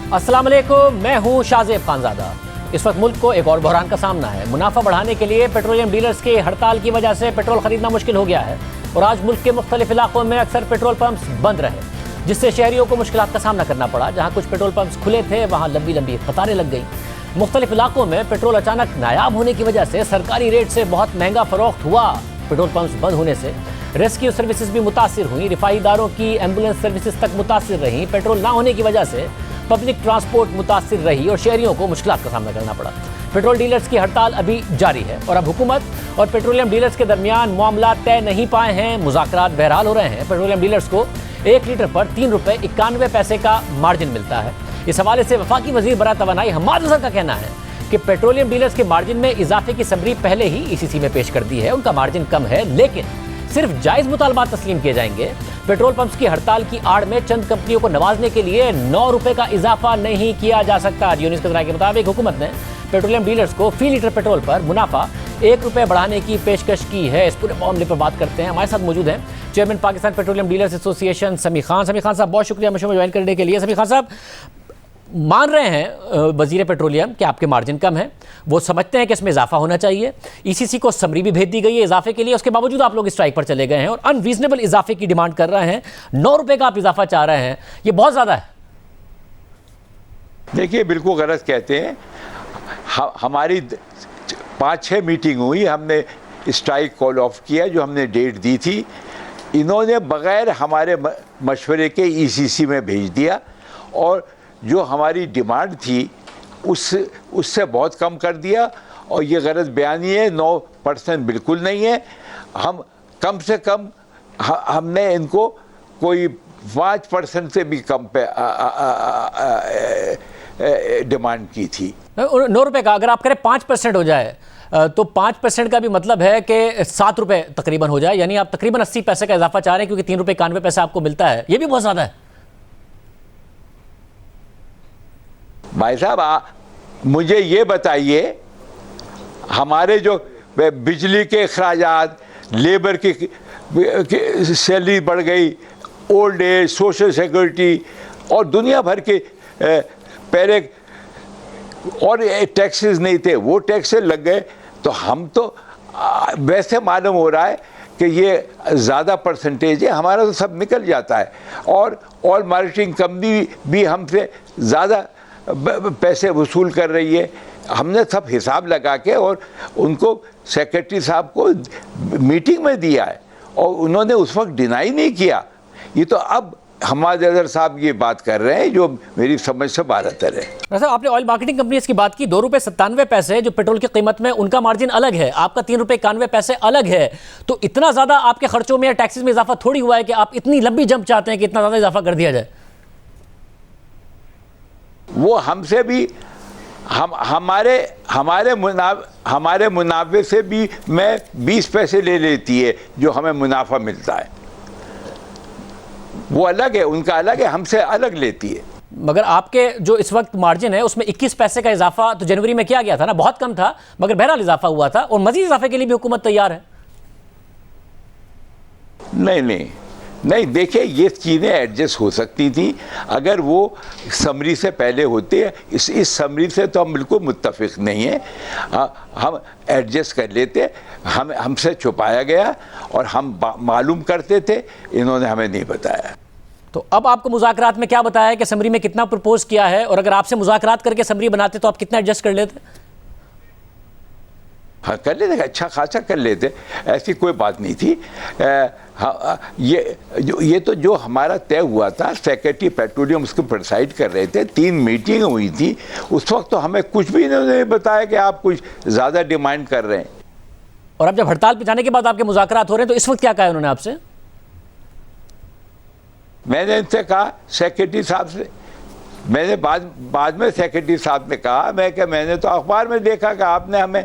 अस्सलाम वालेकुम, मैं हूं शाहजेब खानजादा। इस वक्त मुल्क को एक और बहरान का सामना है। मुनाफा बढ़ाने के लिए पेट्रोलियम डीलर्स की हड़ताल की वजह से पेट्रोल खरीदना मुश्किल हो गया है और आज मुल्क के मुख्तलिफ इलाकों में अक्सर पेट्रोल पंप्स बंद रहे, जिससे शहरियों को मुश्किलात का सामना करना पड़ा। जहाँ कुछ पेट्रोल पंप्स खुले थे वहाँ लंबी लंबी कतारें लग गई। मुख्तलिफ इलाकों में पेट्रोल अचानक नायाब होने की वजह से सरकारी रेट से बहुत महंगा फरोख्त हुआ। पेट्रोल पंप्स बंद होने से रेस्क्यू सर्विसेज भी मुतासिर हुई। रिफाई इदारों की एम्बुलेंस सर्विसेज तक मुतासिर रही। पेट्रोल ना होने की वजह से पब्लिक ट्रांसपोर्ट मुतासिर रही और शहरियों को मुश्किलात का सामना करना पड़ा। पेट्रोल डीलर्स की हड़ताल अभी जारी है और अब हुकूमत और पेट्रोलियम डीलर्स के दरमियान मामला तय नहीं पाए हैं। मुज़ाकरात बहरहाल हो रहे हैं। पेट्रोलियम डीलर्स को 1 लीटर पर 3 रुपये 91 पैसे का मार्जिन मिलता है। इस हवाले से वफाकी वज़ीर बराए तवानाई हम्माद अज़हर का कहना है कि पेट्रोलियम डीलर्स के मार्जिन में इजाफे की समरी पहले ही ईसीसी में पेश कर दी है। उनका मार्जिन कम है, लेकिन सिर्फ जायज़ मुतालबात तस्लीम किए जाएंगे। पेट्रोल पंप्स की हड़ताल की आड़ में चंद कंपनियों को नवाजने के लिए 9 रुपये का इजाफा नहीं किया जा सकता। यूनिस के के मुताबिक हुकूमत ने पेट्रोलियम डीलर्स को फी लीटर पेट्रोल पर मुनाफा 1 रुपये बढ़ाने की पेशकश की है। इस पूरे मामले पर बात करते हैं। हमारे साथ मौजूद हैं chairman Pakistan petroleum dealers association समी खान। समी खान साहब, बहुत शुक्रिया मुझे ज्वाइन करने के लिए। समी खान साहब, मान रहे हैं वजीर पेट्रोलियम कि आपके मार्जिन कम है, वो समझते हैं कि इसमें इजाफा होना चाहिए। ईसीसी को समरी भी भेज दी गई है इजाफे के लिए, उसके बावजूद आप लोग स्ट्राइक पर चले गए हैं और अनरीजनेबल इजाफे की डिमांड कर रहे हैं। 9 रुपये का आप इजाफा चाह रहे हैं, ये बहुत ज़्यादा है। देखिए, बिल्कुल गलत कहते हैं। हमारी 5-6 मीटिंग हुई, हमने स्ट्राइक कॉल ऑफ किया जो हमने डेट दी थी। इन्होंने बग़ैर हमारे मशवरे के ईसीसी में भेज दिया और जो हमारी डिमांड थी उससे बहुत कम कर दिया। और ये गलत बयानी है। 9% बिल्कुल नहीं है। हम कम से कम हमने इनको कोई 5% से भी कम पे डिमांड की थी। 9 रुपये का अगर आप करें 5% हो जाए तो 5% का भी मतलब है कि 7 रुपये तकरीबन हो जाए, यानी आप तकरीबन 80 पैसे का इजाफा चाह रहे हैं, क्योंकि 3 रुपये 91 पैसे आपको मिलता है। ये भी बहुत ज़्यादा है भाई साहब। मुझे ये बताइए, हमारे जो बिजली के अखराजात, लेबर की सैलरी बढ़ गई, ओल्ड एज, सोशल सिक्योरिटी और दुनिया भर के पहले और टैक्सेस नहीं थे, वो टैक्सेस लग गए। तो हम तो वैसे मालूम हो रहा है कि ये ज़्यादा परसेंटेज है, हमारा तो सब निकल जाता है। और ऑयल मार्केटिंग कंपनी भी हमसे ज़्यादा पैसे वसूल कर रही है। हमने सब हिसाब लगा के और उनको सेक्रेटरी साहब को मीटिंग में दिया है और उन्होंने उस वक्त डिनाई नहीं किया। ये तो अब हम्माद अज़हर साहब ये बात कर रहे हैं जो मेरी समझ से बारतर है। वैसे आपने ऑयल मार्केटिंग कंपनीज की बात की, 2 रुपये 97 पैसे जो पेट्रोल की कीमत में उनका मार्जिन अलग है, आपका 3 रुपये 91 पैसे अलग है। तो इतना ज़्यादा आपके खर्चों में या टैक्सेस में इजाफा थोड़ी हुआ है कि आप इतनी लंबी जंप चाहते हैं कि इतना ज़्यादा इजाफा कर दिया जाए। वो हमसे भी हमारे मुनाफे से भी मैं 20 पैसे ले लेती है जो हमें मुनाफा मिलता है। वो अलग है, उनका अलग है, हमसे अलग लेती है। मगर आपके जो इस वक्त मार्जिन है उसमें 21 पैसे का इजाफा तो जनवरी में किया गया था ना, बहुत कम था, मगर बहरहाल इजाफा हुआ था और मजीद इजाफे के लिए भी हुकूमत तैयार है। नहीं, देखिए, ये चीज़ें एडजस्ट हो सकती थी अगर वो समरी से पहले होते। इस समरी से तो हम बिल्कुल मुत्तफिक नहीं हैं। हम एडजस्ट कर लेते। हमसे छुपाया गया और हम मालूम करते थे, इन्होंने हमें नहीं बताया। तो अब आपको मुज़ाकरात में क्या बताया है कि समरी में कितना प्रपोज किया है, और अगर आपसे मुज़ाकरात करके समरी बनाते तो आप कितना एडजस्ट कर लेते? हाँ, कर लेते, अच्छा खासा कर लेते, ऐसी कोई बात नहीं थी। ये तो जो हमारा तय हुआ था, सेक्रेटरी पेट्रोलियम उसको प्रिसाइड कर रहे थे, 3 मीटिंग हुई थी। उस वक्त तो हमें कुछ भी नहीं बताया कि आप कुछ ज़्यादा डिमांड कर रहे हैं। और अब जब हड़ताल पे जाने के बाद आपके मुज़ाकरात हो रहे हैं, तो इस वक्त क्या कहा उन्होंने आपसे? मैंने इनसे कहा, सेक्रेटरी साहब से, मैंने बाद में सेक्रेटरी साहब ने कहा, मैंने तो अखबार में देखा कि आपने हमें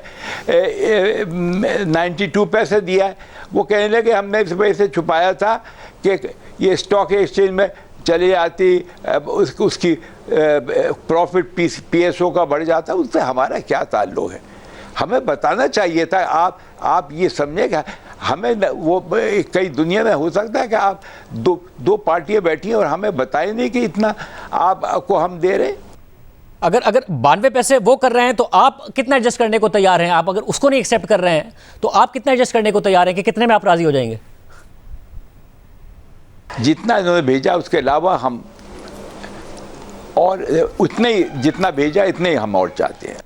92 पैसे दिया है। वो कहने लगे हमने इस वजह से छुपाया था कि ये स्टॉक एक्सचेंज में चली जाती, उसकी प्रॉफिट पीएसओ का बढ़ जाता, उससे हमारा क्या ताल्लुक़ है? हमें बताना चाहिए था। आप ये समझे कि हमें वो कई दुनिया में हो सकता है कि आप दो पार्टियां बैठी हैं और हमें बताए नहीं कि इतना आपको हम दे रहे हैं। अगर 92 पैसे वो कर रहे हैं तो आप कितना एडजस्ट करने को तैयार हैं? आप अगर उसको नहीं एक्सेप्ट कर रहे हैं तो आप कितना एडजस्ट करने को तैयार हैं कि कितने में आप राजी हो जाएंगे? जितना इन्होंने भेजा उसके अलावा हम और उतने ही, जितना भेजा इतने ही हम और चाहते हैं।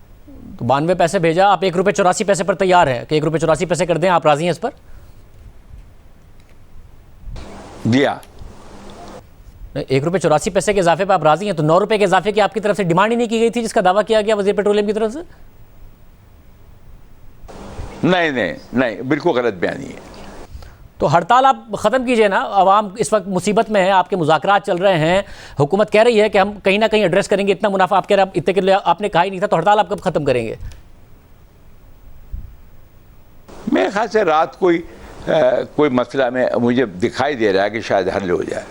तो 92 पैसे भेजा, आप ₹1.84 पर तैयार हैं कि ₹1.84 कर दें, आप राजी हैं इस पर? दिया ₹1.84 के इजाफे पर आप राजी हैं, तो ₹9 के इजाफे की आपकी तरफ से डिमांड ही नहीं की गई थी जिसका दावा किया गया वजीर पेट्रोलियम की तरफ से? नहीं, बिल्कुल गलत बयानी है। तो हड़ताल आप ख़त्म कीजिए ना, आवाम इस वक्त मुसीबत में है, आपके मुज़ाकरात चल रहे हैं, हुकूमत कह रही है कि हम कहीं ना कहीं एड्रेस करेंगे, इतना मुनाफा आप कह रहे हैं इतने के लिए आपने कहा ही नहीं था, तो हड़ताल आप कब ख़त्म करेंगे? मेरे ख्याल से रात कोई मसला में मुझे दिखाई दे रहा है कि शायद हल हो जाए।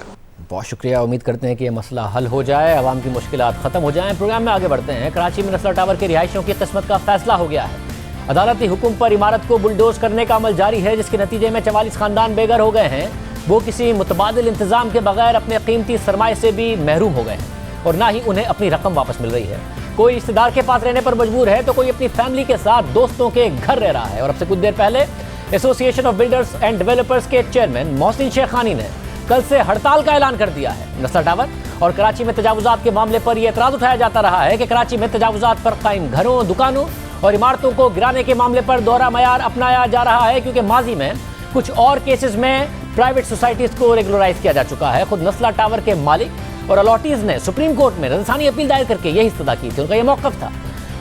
बहुत शुक्रिया, उम्मीद करते हैं कि ये मसला हल हो जाए, आवाम की मुश्किलात ख़त्म हो जाएं। प्रोग्राम में आगे बढ़ते हैं। कराची में नस्ला टावर के रिहायशियों की किस्मत का फैसला हो गया है। अदालती हुक्म पर इमारत को बुलडोज करने का अमल जारी है, जिसके नतीजे में 44 खानदान बेघर हो गए हैं। वो किसी मुतबादिल इंतजाम के बगैर अपने कीमती सरमाए से भी महरूम हो गए हैं और ना ही उन्हें अपनी रकम वापस मिल रही है। कोई रिश्तेदार के पास रहने पर मजबूर है तो कोई अपनी फैमिली के साथ दोस्तों के घर रह रहा है। और अब से कुछ देर पहले association of builders and developers के चेयरमैन मोहसिन शेखानी ने कल से हड़ताल का ऐलान कर दिया है। नस्ला टावर और कराची में तजावुजात के मामले पर यह एतराज उठाया जाता रहा है कि कराची में तजावुजात पर कायम घरों, दुकानों और इमारतों को गिराने के मामले पर दोहरा मयार अपनाया जा रहा है, क्योंकि माजी में कुछ और केसेस में प्राइवेट सोसाइटीज को रेगुलराइज किया जा चुका है। खुद नस्ला टावर के मालिक और अलॉटीज ने सुप्रीम कोर्ट में रज़सानी अपील दायर करके यही इस्तदा की थी। उनका यह मौक़िफ़ था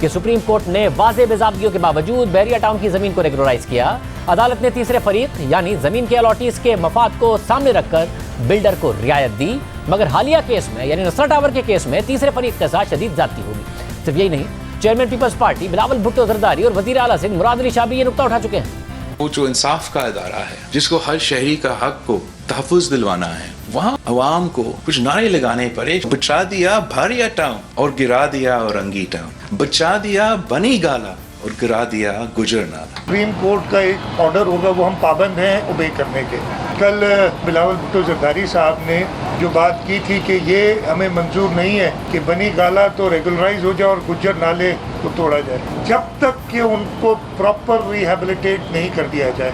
कि सुप्रीम कोर्ट ने वाज़ेह बेज़ाबगियों के बावजूद बहरिया टाउन की ज़मीन को रेगुलराइज किया। अदालत ने तीसरे फरीक यानी ज़मीन के अलॉटीज के मफाद को सामने रखकर बिल्डर को रियायत दी, मगर हालिया केस में यानी नस्ला टावर के केस में तीसरे फरीक के साथ शदीद ज़्यादती होगी। सिर्फ यही नहीं, चेयरमैन पीपल्स पार्टी बिलावल भुट्टो जरदारी और वज़ीर आला सिंध मुराद अली शाह भी ये नुक्ता उठा चुके हैं। वो जो इंसाफ का इदारा है, जिसको हर शहरी का हक को तहफ़्फ़ुज़ दिलवाना है, वहाँ अवाम को कुछ नारे लगाने पड़े। बचा दिया भारिया टाउन और गिरा दिया औरंगी टाउन, बचा दिया बनी गाला और गिरा दिया गुजर नाला। सुप्रीम कोर्ट का एक ऑर्डर होगा, वो हम पाबंद हैं ओबे करने के। कल बिलावल भुट्टो जरदारी साहब ने जो बात की थी कि ये हमें मंजूर नहीं है कि बनी गाला तो रेगुलराइज हो जाए और गुजर नाले को तोड़ा जाए, जब तक कि उनको प्रॉपर रिहेबिलिटेट नहीं कर दिया जाए।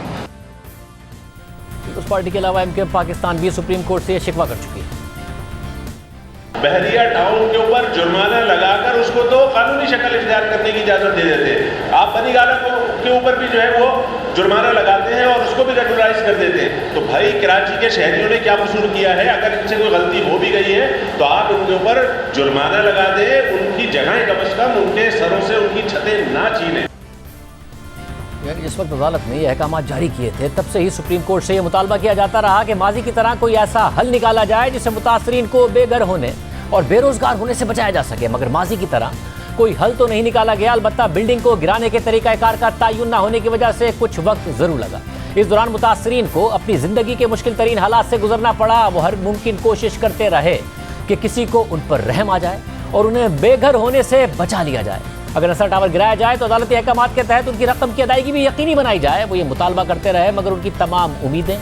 पीपल्स पार्टी के अलावा एमके पाकिस्तान भी सुप्रीम कोर्ट से शिकवा कर चुकी है। बहरिया टाउन के ऊपर जुर्माना लगाकर उसको तो कानूनी शक्ल इख्तियार करने की इजाज़त दे देते हैं। आप बनी गाला के ऊपर भी जो है वो जुर्माना लगाते हैं और उसको भी रेगुलराइज कर देते हैं। तो भाई कराची के शहरियों ने क्या कसूर किया है? अगर इनसे कोई गलती हो भी गई है तो आप उनके ऊपर जुर्माना लगा दें, उनकी जगहें कम से कम उनके सरों से उनकी छतें ना छीनें। यानी जिस वक्त अदालत ने यह अहकाम जारी किए थे, तब से ही सुप्रीम कोर्ट से यह मुतालबा किया जाता रहा कि माजी की तरह कोई ऐसा हल निकाला जाए जिससे मुतासरीन को बेघर होने और बेरोजगार होने से बचाया जा सके। मगर माजी की तरह कोई हल तो नहीं निकाला गया। अलबत्ता बिल्डिंग को गिराने के तरीकाकार का तयन न होने की वजह से कुछ वक्त जरूर लगा। इस दौरान मुतासरीन को अपनी जिंदगी के मुश्किल तरीन हालात से गुजरना पड़ा। वो हर मुमकिन कोशिश करते रहे कि किसी को उन पर रहम आ जाए और उन्हें बेघर होने से बचा लिया जाए। अगर नस्ला टावर गिराया जाए तो अदालती अहकाम के तहत उनकी रकम की अदायगी भी यकीनी बनाई जाए। वो ये मुतालबा करते रहे, मगर उनकी तमाम उम्मीदें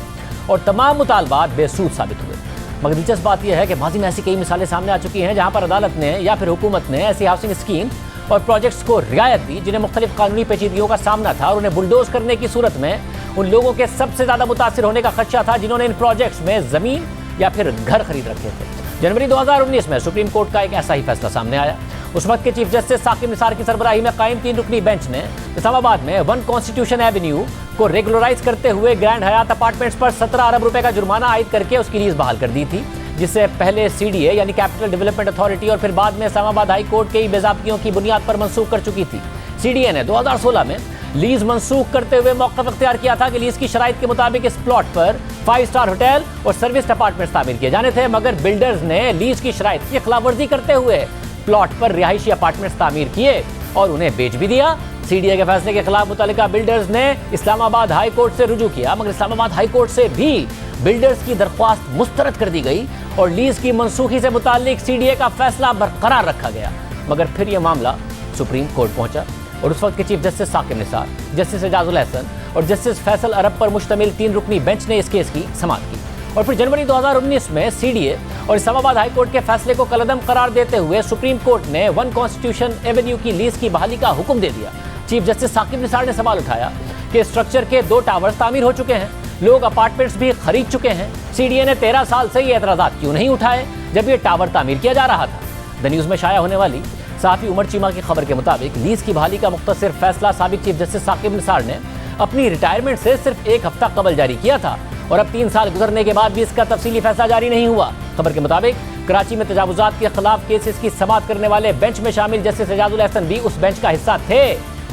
और तमाम मुतालबात बेसूद साबित हुए। मगर दिलचस्प बात यह है कि माजी में ऐसी कई मिसालें सामने आ चुकी हैं जहां पर अदालत ने या फिर हुकूमत ने ऐसी हाउसिंग स्कीम और प्रोजेक्ट्स को रियायत दी जिन्हें मुख्तलिफ कानूनी पेचीदगियों का सामना था और उन्हें बुलडोज करने की सूरत में उन लोगों के सबसे ज़्यादा मुतासिर होने का खदशा था जिन्होंने इन प्रोजेक्ट्स में ज़मीन या फिर घर खरीद रखे थे। जनवरी 2019 में सुप्रीम कोर्ट का एक ऐसा ही फैसला सामने आया। उस वक्त के चीफ जस्टिस साकिब निसार की सरबराही में कायम 3 रुकनी बेंच ने इस्लामाबाद में 1 कॉन्स्टिट्यूशन एवेन्यू को रेगुलराइज करते हुए ग्रैंड हयात अपार्टमेंट्स पर 17 अरब रुपए का जुर्माना आयद करके उसकी लीज बहाल कर दी थी, जिससे पहले सीडीए यानी कैपिटल डेवलपमेंट अथॉरिटी और फिर बाद में इस्लामाबाद हाई कोर्ट कई बेज़ाब्तियों की बुनियाद पर मंसूख कर चुकी थी। सीडीए ने 2016 में लीज मंसूख करते हुए मौक़िफ़ इख्तियार किया था कि लीज की शराइत के मुताबिक इस प्लॉट पर 5 स्टार होटल और सर्विस अपार्टमेंट्स तामीर किए जाने थे, मगर बिल्डर्स ने लीज की शराइत की खिलाफवर्जी करते हुए प्लॉट पर रिहायशी अपार्टमेंट्स तामीर किए और उन्हें बेच भी दिया। सीडीए के फैसले के खिलाफ मुतल्लिका बिल्डर्स ने इस्लामाबाद हाई कोर्ट से रुजू किया, मगर इस्लामाबाद हाई कोर्ट से भी बिल्डर्स की दरख्वास्त मुस्तरद कर दी गई और लीज की मनसूखी से मुताल्लिक सीडीए का फैसला बरकरार रखा गया। मगर फिर यह मामला सुप्रीम कोर्ट पहुंचा और उस वक्त के chief justice Saqib Nisar, justice Ijazul Hasan और जस्टिस फैसल अरब पर मुश्तमिल 3 रुकनी बेंच ने इस केस की समाअत की और फिर जनवरी 2019 में सीडीए और इस्लामाबाद हाई कोर्ट के फैसले को कलअदम करार देते हुए सुप्रीम कोर्ट ने वन कॉन्स्टिट्यूशन एवेन्यू की लीज की बहाली का हुक्म दे दिया। चीफ जस्टिस साकिब निसार ने सवाल उठाया कि स्ट्रक्चर के 2 टावर्स तामीर हो चुके हैं, लोग अपार्टमेंट्स भी खरीद चुके हैं, सीडीए ने 13 साल से ये एतराजात क्यों नहीं उठाए जब ये टावर तामीर किया जा रहा था। द न्यूज़ में शाया होने वाली सहाफ़ी उमर चीमा की खबर के मुताबिक लीज की बहाली का मुख्तसर फैसला साबिक चीफ जस्टिस साकिब निसार ने अपनी रिटायरमेंट से सिर्फ 1 हफ्ता कबल जारी किया था और अब 3 साल गुजरने के बाद भी इसका तफसीली फैसला जारी नहीं हुआ। खबर के मुताबिक कराची में तजावुजात के खिलाफ केसेस की समाअत करने वाले बेंच में शामिल जस्टिस एजाजुल एहसन भी उस बेंच का हिस्सा थे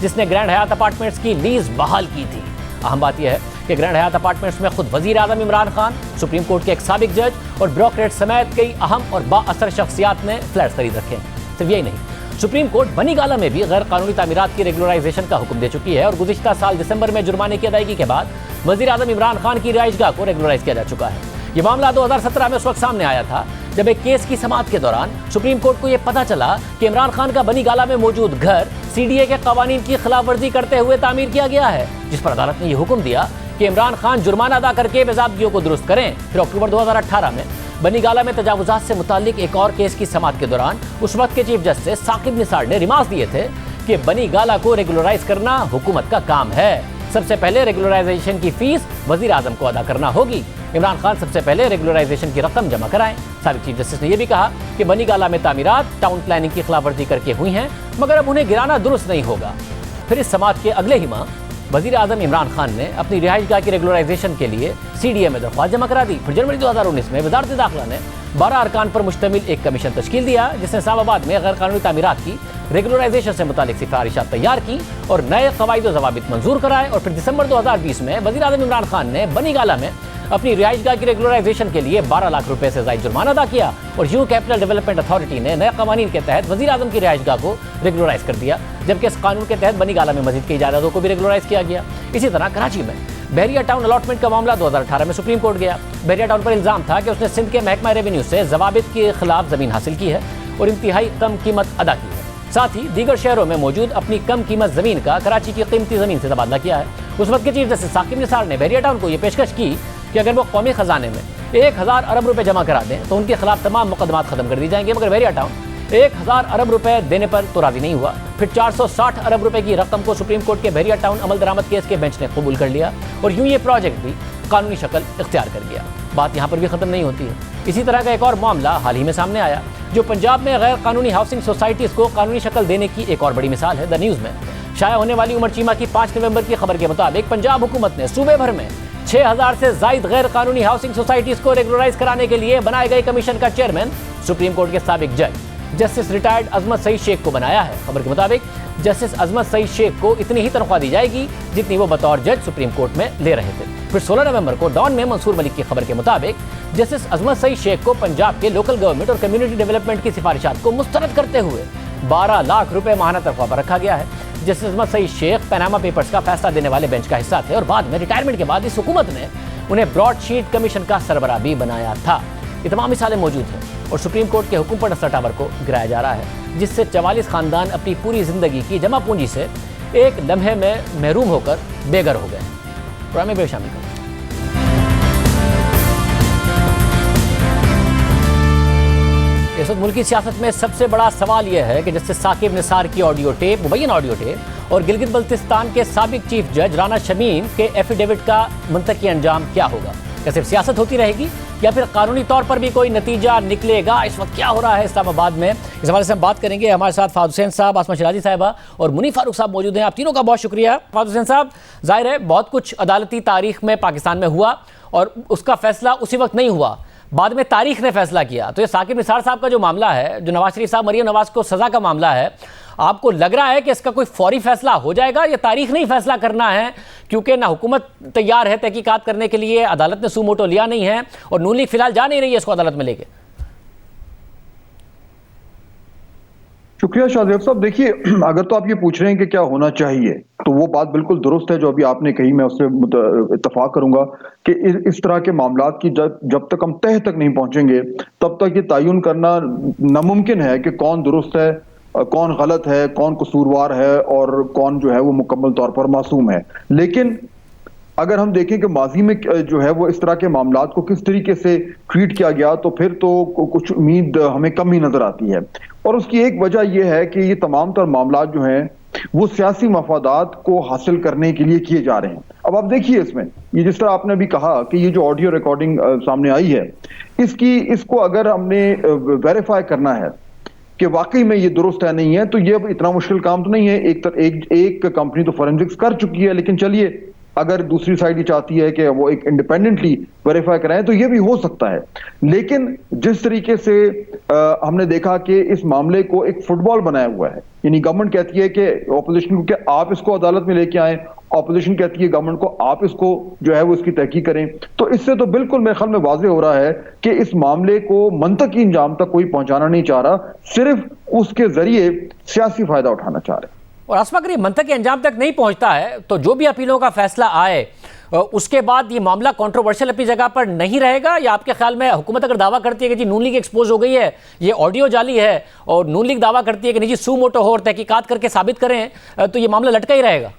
जिसने ग्रैंड हयात अपार्टमेंट्स की लीज बहाल की थी। अहम बात यह है कि ग्रैंड हयात अपार्टमेंट्स में खुद वजीर आजम इमरान खान, सुप्रीम कोर्ट के एक साबिक जज और ब्यूरोक्रेट समेत कई अहम और बाअसर शख्सियात ने फ्लैट्स खरीद रखे हैं। सिर्फ यही नहीं, सुप्रीम कोर्ट बनीगाला में भी गैर कानूनी तामीरात की रेगुलराइजेशन का हुक्म दे चुकी है और गुज़िश्ता साल दिसंबर में जुर्माने की अदायगी के बाद वजीर आजम इमरान खान की रिहाइशगाह को रेगुलराइज किया जा चुका है। ये मामला 2017 में उस वक्त सामने आया था जब एक केस की समाअत के दौरान सुप्रीम कोर्ट को यह पता चला कि इमरान खान का बनीगाला में मौजूद घर सीडीए के कवानीन की खिलाफ वर्जी करते हुए तामीर किया गया है, जिस पर अदालत ने यह हुक्म दिया कि इमरान खान जुर्माना अदा करके बेज़ाबगियों को दुरुस्त करें। फिर अक्टूबर 2018 में बनीगाला में तजावुजात से मुताल्लिक एक और केस की समाअत के दौरान उस वक्त के चीफ जस्टिस साकिब निसार ने रिमार्क्स दिए थे कि बनीगाला को रेगुलराइज करना हुकूमत का काम है। सबसे पहले रेगुलराइजेशन की फीस वजीर आजम को अदा करना होगी। इमरान खान सबसे पहले रेगुलराइजेशन की रकम जमा कराएं। साबिक चीफ जस्टिस ने यह भी कहा कि बनीगाला में तामीरात टाउन प्लानिंग की खिलाफवर्जी करके हुई हैं, मगर अब उन्हें गिराना दुरुस्त नहीं होगा। फिर इस समाअत के अगले ही माह वजीर आजम इमरान खान ने अपनी रिहाइशगाह की रेगुलराइजेशन के लिए सीडीए में दरख्वास्त जमा करा दी। फिर जनवरी 2019 में वजारत दाखिला ने 12 अरकान पर मुश्तमिल एक कमीशन तश्कील दिया जिसने इस्लामाबाद में गैर कानूनी तामीरात की रेगुलराइजेशन से मुतालिक सिफारिशात तैयार की और नए कवायद व ज़वाबित मंजूर कराए। और फिर दिसंबर 2020 में वजीर आजम इमरान खान ने बनीगाला में अपनी रिहाइशगाह की रेगुलराइजेशन के लिए 12 लाख रुपए से ज़ायद जुर्माना अदा किया और यूं कैपिटल डेवलपमेंट अथॉरिटी ने नए कानून के तहत वजीर आजम की रिहाइशगाह को रेगुलराइज कर दिया, जबकि इस कानून के तहत बनीगाला में मस्जिद की इजाज़तों को भी रेगुलराइज किया गया। इसी तरह कराची में बहरिया टाउन अलॉटमेंट का मामला 2018 में सुप्रीम कोर्ट गया। बहरिया टाउन पर इल्जाम था कि उसने सिंध के महकमा रेवेन्यू से ज़वाबित के खिलाफ ज़मीन हासिल की है और इंतहाई कम कीमत अदा की है। साथ ही दीगर शहरों में मौजूद अपनी कम कीमत ज़मीन का कराची की कीमती ज़मीन से तबादला किया है। उस वक्त के चीफ जस्टिस साकिब निसार ने बहरिया टाउन को यह पेशकश की कि अगर वो कौमी खजाने में 1000 अरब रुपए जमा करा दें तो उनके खिलाफ तमाम मुकदमात खत्म कर दी जाएंगे, मगर बहरिया टाउन 1000 अरब रुपए देने पर तो राजी नहीं हुआ। फिर 460 अरब रुपए की रकम को सुप्रीम कोर्ट के बहरिया टाउन अमल दरामद केस के बेंच ने कबूल कर लिया और यूं ये प्रोजेक्ट भी कानूनी शक्ल इख्तियार कर गया। बात यहाँ पर भी खत्म नहीं होती है। इसी तरह का एक और मामला हाल ही में सामने आया जो पंजाब में गैर कानूनी हाउसिंग सोसाइटीज़ को कानूनी शक्ल देने की एक और बड़ी मिसाल है। द न्यूज़ में शाया होने वाली उमर चीमा की 5 नवंबर की खबर के मुताबिक पंजाब हुकूमत ने सूबे भर में 6000 से जायद गैर कानूनी हाउसिंग सोसाइटीज़ को रेगुलराइज कराने के लिए बनाए गए कमीशन का चेयरमैन सुप्रीम कोर्ट के साबिक जज जस्टिस रिटायर्ड अजमत सईद शेख को बनाया है। खबर के मुताबिक जस्टिस अजमत सईद शेख को इतनी ही तनख्वाह दी जाएगी जितनी वो बतौर जज सुप्रीम कोर्ट में ले रहे थे। फिर 16 नवंबर को डॉन में मंसूर मलिक की खबर के मुताबिक जस्टिस अजमत सईद शेख को पंजाब के लोकल गवर्नमेंट और कम्युनिटी डेवलपमेंट की सिफारिशात को मुस्तरद करते हुए 12 लाख रुपए माहाना तनख्वाह पर रखा गया है। जस्टिस अजमत सईद शेख पनामा पेपर्स का फैसला देने वाले बेंच का हिस्सा थे और बाद में रिटायरमेंट के बाद इस हुकूमत ने उन्हें ब्रॉडशीट कमीशन का सरबराह भी बनाया था। ये तमाम मिसालें मौजूद हैं और सुप्रीम कोर्ट के हुक्म पर डस्टर टावर को गिराया जा रहा है, जिससे 44 खानदान अपनी पूरी जिंदगी की जमा पूंजी से एक लम्हे में महरूम होकर बेघर हो गए। प्रोग्राम में शामिल करें। इस वक्त मुल्की सियासत में सबसे बड़ा सवाल यह है कि जस्टिस साकिब निसार की ऑडियो टेप, मुबैयन ऑडियो टेप और गिलगित बल्तिस्तान के साबिक चीफ जज राना शमीम के एफिडेविट का मुंतकी अंजाम क्या होगा। क्या सिर्फ सियासत होती रहेगी या फिर कानूनी तौर पर भी कोई नतीजा निकलेगा। इस वक्त क्या हो रहा है इस्लामाबाद में, इस हवाले से हम बात करेंगे। हमारे साथ फाद हुसैन साहब, आसमा शिराजी साहिबा और मुनीफ फारूक साहब मौजूद हैं। आप तीनों का बहुत शुक्रिया। फाद हुसैन साहब, जाहिर है बहुत कुछ अदालती तारीख में पाकिस्तान में हुआ और उसका फैसला उसी वक्त नहीं हुआ, बाद में तारीख ने फैसला किया। तो ये साकिब निसार साहब का जो मामला है, जो नवाज शरीफ साहब मरियम नवाज को सज़ा का मामला है, आपको लग रहा है कि इसका कोई फौरी फैसला हो जाएगा या तारीख नहीं फैसला करना है, क्योंकि ना हुकूमत तैयार है तहकीकात करने के लिए, अदालत ने सुमोटो लिया नहीं है और नून लीग फिलहाल जा नहीं रही है इसको अदालत में लेके। शुक्रिया शाहजेब साहब। देखिए, अगर तो आप ये पूछ रहे हैं कि क्या होना चाहिए, तो वो बात बिल्कुल दुरुस्त है जो अभी आपने कही, मैं उससे इत्तफाक करूंगा कि इस तरह के मामलात की जब तक हम तह तक नहीं पहुंचेंगे तब तक ये तयन करना नामुमकिन है कि कौन दुरुस्त है, कौन गलत है, कौन कसूरवार है और कौन जो है वो मुकम्मल तौर पर मासूम है। लेकिन अगर हम देखें कि माजी में जो है वो इस तरह के मामलात को किस तरीके से ट्रीट किया गया, तो फिर तो कुछ उम्मीद हमें कम ही नजर आती है। और उसकी एक वजह यह है कि ये तमाम तर मामलात जो हैं वो सियासी मफादात को हासिल करने के लिए किए जा रहे हैं। अब आप देखिए इसमें ये जिस तरह आपने अभी कहा कि ये जो ऑडियो रिकॉर्डिंग सामने आई है, इसको अगर हमने वेरीफाई करना है कि वाकई में ये दुरुस्त है नहीं है, तो ये अब इतना मुश्किल काम तो नहीं है। एक कंपनी तो फॉरेंसिक्स कर चुकी है, लेकिन चलिए अगर दूसरी साइड ये चाहती है कि वो एक इंडिपेंडेंटली वेरीफाई कराएं तो ये भी हो सकता है। लेकिन जिस तरीके से हमने देखा कि इस मामले को एक फुटबॉल बनाया हुआ है, यानी गवर्नमेंट कहती है कि ऑपोजिशन को कि आप इसको अदालत में लेके आए, ऑपोजिशन कहती है गवर्नमेंट को आप इसको जो है वो इसकी तहकीक करें, तो इससे तो बिल्कुल मेरे ख्याल में वाज़ेह हो रहा है कि इस मामले को मंतकी इंजाम तक कोई पहुंचाना नहीं चाह रहा, सिर्फ उसके जरिए सियासी फायदा उठाना चाह रहे हैं। और आसमा अगर ये मंतक के अंजाम तक नहीं पहुंचता है तो जो भी अपीलों का फैसला आए उसके बाद ये मामला कंट्रोवर्शियल अपनी जगह पर नहीं रहेगा, या आपके ख्याल में हुकूमत अगर दावा करती है कि जी नून लीग एक्सपोज हो गई है, ये ऑडियो जाली है, और नून लीग दावा करती है कि नहीं जी सू मोटो हो और तहकीकात करके साबित करें, तो ये मामला लटका ही रहेगा?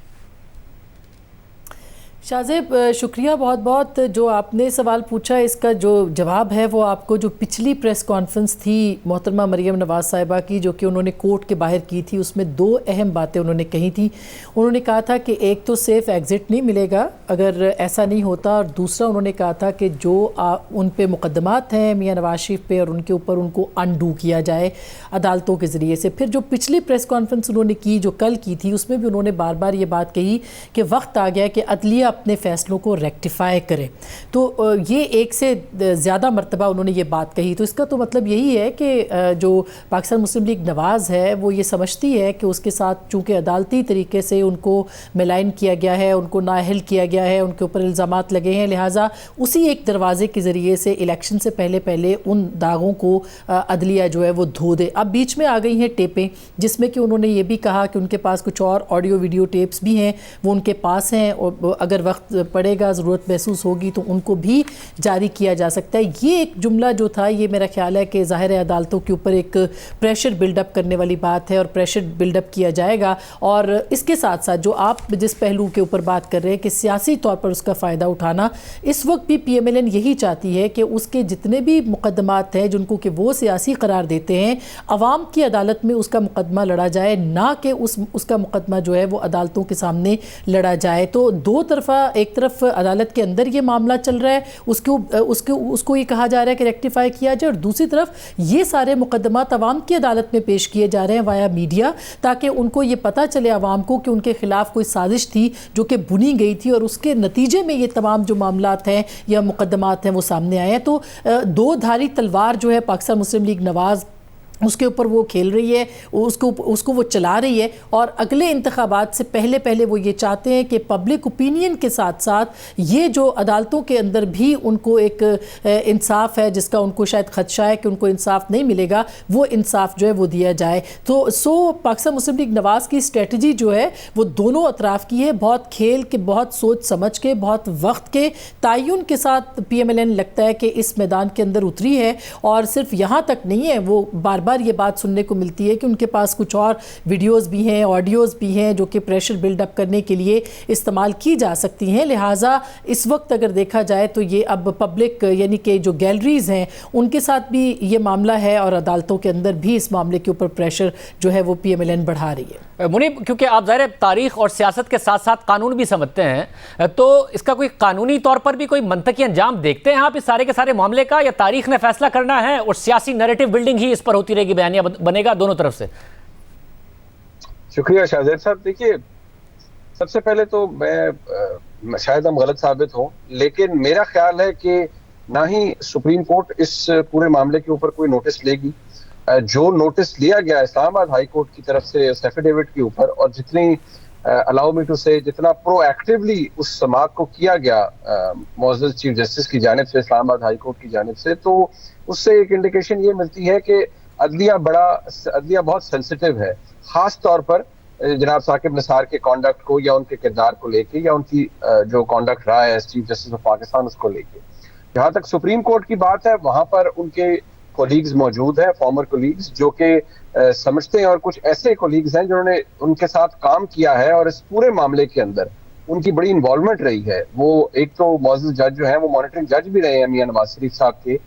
शाहजेब शुक्रिया बहुत बहुत। जो आपने सवाल पूछा इसका जो जवाब है वो आपको जो पिछली प्रेस कॉन्फ्रेंस थी मोहतरमा मरियम नवाज साहिबा की, जो कि उन्होंने कोर्ट के बाहर की थी, उसमें दो अहम बातें उन्होंने कही थी। उन्होंने कहा था कि एक तो सेफ़ एग्ज़िट नहीं मिलेगा अगर ऐसा नहीं होता, और दूसरा उन्होंने कहा था कि जो उन पे मुकदमात हैं मियां नवाज शरीफ पे और उनके ऊपर उनको अनडू किया जाए अदालतों के ज़रिए से। फिर जो पिछली प्रेस कॉन्फ्रेंस उन्होंने की जो कल की थी, उसमें भी उन्होंने बार बार ये बात कही कि वक्त आ गया कि अदलिया अपने फ़ैसलों को रेक्टिफाई करें। तो ये एक से ज़्यादा मरतबा उन्होंने ये बात कही। तो इसका तो मतलब यही है कि जो पाकिस्तान मुस्लिम लीग नवाज़ है वो ये समझती है कि उसके साथ चूँकि अदालती तरीके से उनको मिलाइन किया गया है, उनको नाअहल किया गया है, उनके ऊपर इल्ज़ामात लगे हैं, लिहाजा उसी एक दरवाज़े के ज़रिए से इलेक्शन से पहले पहले उन दागों को अदलिया जो है वो धो दे। अब बीच में आ गई हैं टेपें जिसमें कि उन्होंने ये भी कहा कि उनके पास कुछ और ऑडियो वीडियो टेप्स भी हैं, वो उनके पास हैं और अगर वक्त पड़ेगा, ज़रूरत महसूस होगी तो उनको भी जारी किया जा सकता है। ये एक जुमला जो था ये मेरा ख्याल है कि ज़ाहिर है अदालतों के ऊपर एक प्रेशर बिल्डअप करने वाली बात है और प्रेशर बिल्डअप किया जाएगा। और इसके साथ साथ जो आप जिस पहलू के ऊपर बात कर रहे हैं कि सियासी तौर पर उसका फ़ायदा उठाना, इस वक्त भी PMLN यही चाहती है कि उसके जितने भी मुकदमात हैं जिनको कि वो सियासी करार देते हैं, अवाम की अदालत में उसका मुकदमा लड़ा जाए, ना कि उसका मुकदमा जो है वो अदालतों के सामने लड़ा जाए। तो दो तरफा, एक तरफ अदालत के अंदर ये मामला चल रहा है, उसको ये कहा जा रहा है कि रेक्टिफाई किया जाए, और दूसरी तरफ ये सारे मुकदमात अवाम की अदालत में पेश किए जा रहे हैं वाया मीडिया, ताकि उनको ये पता चले अवाम को कि उनके खिलाफ कोई साजिश थी जो कि बुनी गई थी और उसके नतीजे में ये तमाम जो मामलात हैं या मुकदमात हैं वो सामने आए हैं। तो दो धारी तलवार जो है पाकिस्तान मुस्लिम लीग नवाज़ उसके ऊपर वो खेल रही है, उसको वो चला रही है, और अगले इंतखाबात से पहले पहले वो ये चाहते हैं कि पब्लिक ओपिनियन के साथ साथ ये जो अदालतों के अंदर भी उनको एक इंसाफ है जिसका उनको शायद खदशा है कि उनको इंसाफ नहीं मिलेगा, वो इंसाफ जो है वो दिया जाए। तो पाकिस्तान मुस्लिम लीग नवाज़ की स्ट्रेटजी जो है वो दोनों अतराफ़ की है, बहुत खेल के, बहुत सोच समझ के, बहुत वक्त के तयन के साथ PMLN लगता है कि इस मैदान के अंदर उतरी है। और सिर्फ यहाँ तक नहीं है, वो बार बार ये बात सुनने को मिलती है कि उनके पास कुछ और वीडियोस भी हैं, ऑडियोज़ भी हैं जो कि प्रेशर बिल्डअप करने के लिए इस्तेमाल की जा सकती हैं। लिहाजा इस वक्त अगर देखा जाए तो ये अब पब्लिक यानी कि जो गैलरीज़ हैं उनके साथ भी ये मामला है और अदालतों के अंदर भी इस मामले के ऊपर प्रेशर जो है वो PMLN बढ़ा रही है। मुनीब, क्योंकि आप ज़ाहिर तारीख और सियासत के साथ साथ कानून भी समझते हैं, तो इसका कोई कानूनी तौर पर भी कोई मंतकी अंजाम देखते हैं आप इस सारे के सारे मामले का, या तारीख ने फैसला करना है और सियासी नैरेटिव बिल्डिंग ही इस पर होती रहेगी, बयानिया बनेगा दोनों तरफ से? शुक्रिया शाहजेब साहब। देखिए, सबसे पहले तो मैं शायद हम गलत साबित हों, लेकिन मेरा ख्याल है कि ना ही सुप्रीम कोर्ट इस पूरे मामले के ऊपर कोई नोटिस लेगी। जो नोटिस लिया गया इस्लामाबाद हाई कोर्ट की तरफ से उस एफिडेविट के ऊपर, और जितनी अलाउ मी टू से जितना प्रोएक्टिवली उस समाअत को किया गया मुअज़्ज़ज़ चीफ जस्टिस की जानिब से, इस्लामाबाद हाई कोर्ट की जानिब से, तो उससे एक इंडिकेशन ये मिलती है कि अदलिया बहुत सेंसिटिव है, खास तौर पर जनाब साकिब निसार के कॉन्डक्ट को या उनके किरदार को लेके, या उनकी जो कॉन्डक्ट रहा है चीफ जस्टिस ऑफ पाकिस्तान उसको लेके। जहाँ तक सुप्रीम कोर्ट की बात है, वहां पर उनके कोलीग्स मौजूद हैं, फॉर्मर कोलीग्स, जो कि समझते हैं, और कुछ ऐसे कोलीग्स हैं जिन्होंने उनके साथ काम किया है और इस पूरे मामले के अंदर उनकी बड़ी इन्वॉल्वमेंट रही है। वो एक तो मौजूद जज जो है वो मॉनिटरिंग जज भी रहे हैं मियां नवाज शरीफ साहब के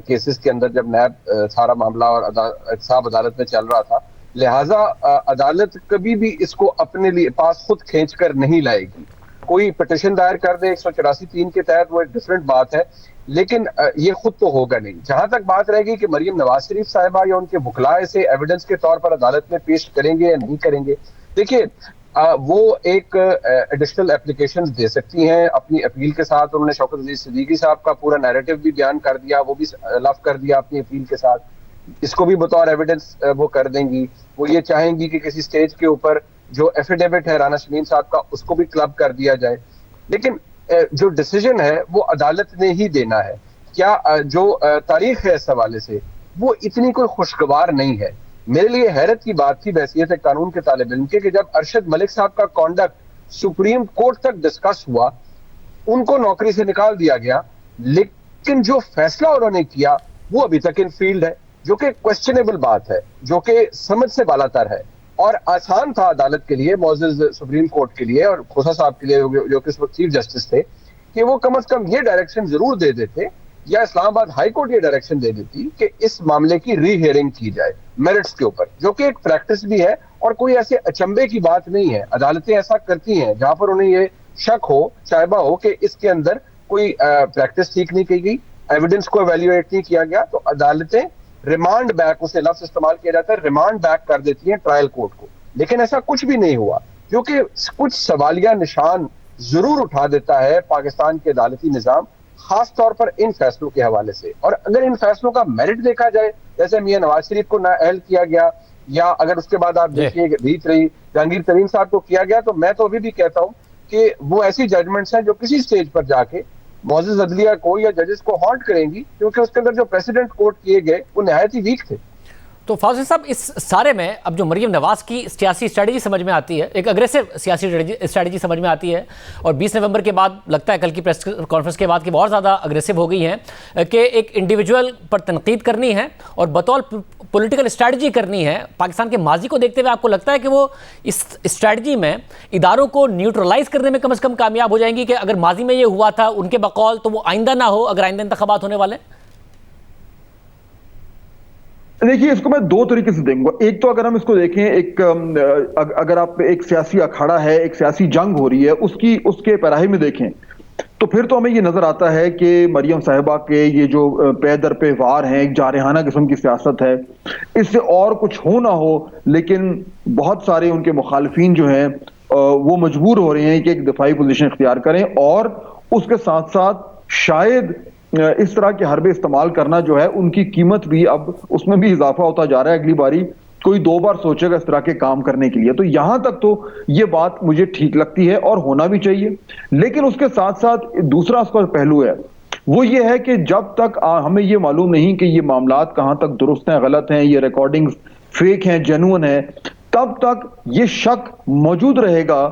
केसेस के अंदर, जब नैब सारा मामला और एहतसाब अदालत में चल रहा था। लिहाजा अदालत कभी भी इसको अपने लिए पास खुद खींच कर नहीं लाएगी। कोई पिटिशन दायर कर दे 184(3) के तहत, वो एक डिफरेंट बात है, लेकिन ये खुद तो होगा नहीं। जहां तक बात रहेगी कि मरियम नवाज शरीफ साहिबा या उनके वकला इसे एविडेंस के तौर पर अदालत में पेश करेंगे या नहीं करेंगे, देखिए वो एक एडिशनल एप्लीकेशन दे सकती हैं अपनी अपील के साथ। उन्होंने शौकत अजीज सिद्दीकी साहब का पूरा नैरेटिव भी बयान कर दिया, वो भी लफ कर दिया अपनी अपील के साथ, इसको भी बतौर एविडेंस वो कर देंगी। वो ये चाहेंगी कि किसी स्टेज के ऊपर जो एफिडेविट है राना शमीम साहब का उसको भी क्लब कर दिया जाए, लेकिन जो डिसीजन है वो अदालत ने ही देना है। क्या जो तारीख है इस हवाले से वो इतनी कोई खुशगवार नहीं है। मेरे लिए हैरत की बात थी बहसीयत कानून के तालिब इल्म के कि जब अरशद मलिक साहब का कॉन्डक्ट सुप्रीम कोर्ट तक डिस्कस हुआ, उनको नौकरी से निकाल दिया गया, लेकिन जो फैसला उन्होंने किया वो अभी तक इन फील्ड है, जो कि क्वेश्चनेबल बात है, जो कि समझ से बालातर है। और आसान था अदालत के लिए, मौजूद सुप्रीम कोर्ट के लिए और खोसा साहब के लिए जो कि उस वक्त चीफ जस्टिस थे, कि वो कम से कम ये डायरेक्शन जरूर दे देते या इस्लामाबाद हाई कोर्ट ये डायरेक्शन दे देती कि इस मामले की री हियरिंग की जाए मेरिट्स के ऊपर, जो कि एक प्रैक्टिस भी है और कोई ऐसे अचंभे की बात नहीं है। अदालतें ऐसा करती हैं जहां पर उन्हें ये शक हो, शायबा हो कि इसके अंदर कोई प्रैक्टिस ठीक नहीं की गई, एविडेंस को एवेल्युएट नहीं किया गया, तो अदालतें रिमांड बैक, उसे लफ्ज इस्तेमाल किया जाता है, रिमांड बैक कर देती हैं ट्रायल कोर्ट को। लेकिन ऐसा कुछ भी नहीं हुआ, जो कि कुछ सवालिया निशान जरूर उठा देता है पाकिस्तान के अदालती निजाम, खास तौर पर इन फैसलों के हवाले से। और अगर इन फैसलों का मेरिट देखा जाए, जैसे मियां नवाज शरीफ को नाअहल किया गया, या अगर उसके बाद आप देखिए रीत रही जहांगीर तरीन साहब को किया गया, तो मैं तो अभी भी कहता हूं कि वो ऐसी जजमेंट्स हैं जो किसी स्टेज पर जाके मौजूद अदलिया को या जजेस को हॉन्ट करेंगी, क्योंकि उसके अंदर जो प्रेसिडेंट कोर्ट किए गए वो निहायत ही वीक थे। तो फौजी साहब, इस सारे में अब जो मरियम नवाज की सियासी स्ट्रेटजी समझ में आती है, एक अग्रेसिव सियासी स्ट्रेटजी समझ में आती है, और 20 नवंबर के बाद लगता है, कल की प्रेस कॉन्फ्रेंस के बाद, कि बहुत ज़्यादा अग्रेसिव हो गई हैं कि एक इंडिविजुअल पर तनकीद करनी है और बतौर पॉलिटिकल स्ट्रेटजी करनी है। पाकिस्तान के माजी को देखते हुए आपको लगता है कि वो इस स्ट्रेटजी में इदारों को न्यूट्रलाइज करने में कम से कम कामयाब हो जाएंगी, कि अगर माजी में ये हुआ था उनके बकौल, तो वो आइंदा ना हो अगर आइंदा इंतखाबात होने वाले? देखिए, इसको मैं दो तरीके से देखूंगा। एक तो अगर हम इसको देखें, एक अगर आप एक सियासी अखाड़ा है, एक सियासी जंग हो रही है, उसके पैराहे में देखें, तो फिर तो हमें ये नजर आता है कि मरियम साहिबा के ये जो पे दर पे वार हैं, एक जारहाना किस्म की सियासत है, इससे और कुछ हो ना हो, लेकिन बहुत सारे उनके मुखालिफिन जो हैं वो मजबूर हो रहे हैं कि एक दफाई पोजीशन इख्तियार करें, और उसके साथ साथ शायद इस तरह के हरबे इस्तेमाल करना जो है, उनकी कीमत भी अब उसमें भी इजाफा होता जा रहा है। अगली बारी कोई 2 बार सोचेगा इस तरह के काम करने के लिए। तो यहां तक तो ये बात मुझे ठीक लगती है और होना भी चाहिए। लेकिन उसके साथ साथ दूसरा उसका पहलू है, वो ये है कि जब तक हमें ये मालूम नहीं कि ये मामलात कहां तक दुरुस्त हैं, गलत हैं, ये रिकॉर्डिंग्स फेक हैं, जेन्युइन है, तब तक ये शक मौजूद रहेगा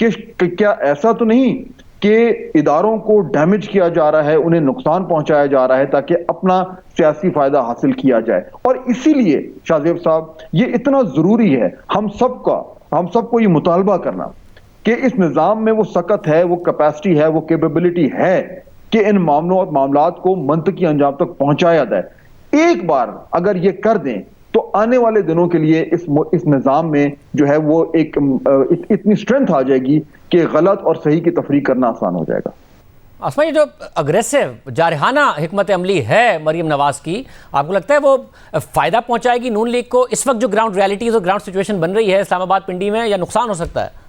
कि क्या ऐसा तो नहीं कि इदारों को डैमेज किया जा रहा है, उन्हें नुकसान पहुंचाया जा रहा है ताकि अपना सियासी फायदा हासिल किया जाए। और इसीलिए शाहजेब साहब, ये इतना जरूरी है हम सबको ये मुतालबा करना कि इस निज़ाम में वो सकत है, वो कैपेसिटी है, वो कैपेबिलिटी है कि इन मामलात को मंतकी अंजाम तक पहुंचाया जाए। एक बार अगर ये कर दें तो आने वाले दिनों के लिए इस निज़ाम में जो है वो एक इतनी स्ट्रेंथ आ जाएगी कि गलत और सही की तफरीक करना आसान हो जाएगा। आसमा, ये जो अग्रेसिव जारहाना हिकमत अमली है मरियम नवाज की, आपको लगता है वो फ़ायदा पहुंचाएगी नून लीग को इस वक्त जो ग्राउंड रियलिटीज़ और ग्राउंड सिचुएशन बन रही है इस्लामाबाद पिंडी में, या नुकसान हो सकता है?